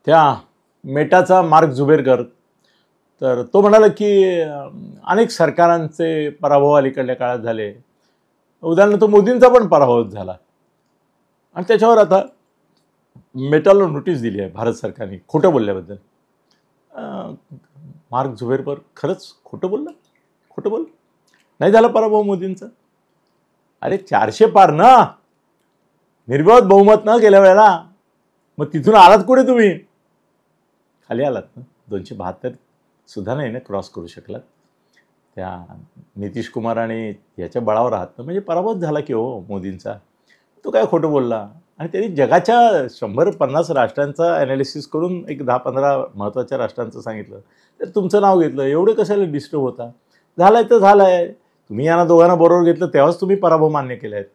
त्या मेटाचा mark Zuckerberg, तर तो म्हणाला की अनेक सरकारांचे पराभव अलीकडल्या काळात झाले, उदाहरणार्थ मोदींचा पण पराभव झाला, आणि त्याच्यावर आता मेटाला नोटीस दिली आहे भारत सरकारने खोटं बोलल्याबद्दल. मार्क झुकेरबर्ग खरंच खोटं बोलला? खोटं बोल, नाही झाला पराभव मोदींचा? अरे 400 पार ना, निर्विवाद बहुमत ना गेल्या वेळेला, मग तिथून आलात कुठे तुम्ही? खाली आलात ना. 272 सुद्धा नाही ना क्रॉस करू शकलात. त्या नितीश कुमार आणि याच्या बळावर आहात ना, म्हणजे पराभव झाला की हो मोदींचा. तो काय खोटं बोलला? आणि त्यांनी जगाच्या 150 राष्ट्रांचा ॲनालिसिस करून एक 10-15 महत्त्वाच्या राष्ट्रांचं सांगितलं, तर तुमचं नाव घेतलं. एवढे कशाला डिस्टर्ब होता? झालंय तर झालंय. तुम्ही यांना दोघांना बरोबर घेतलं तेव्हाच तुम्ही पराभव मान्य केले आहेत.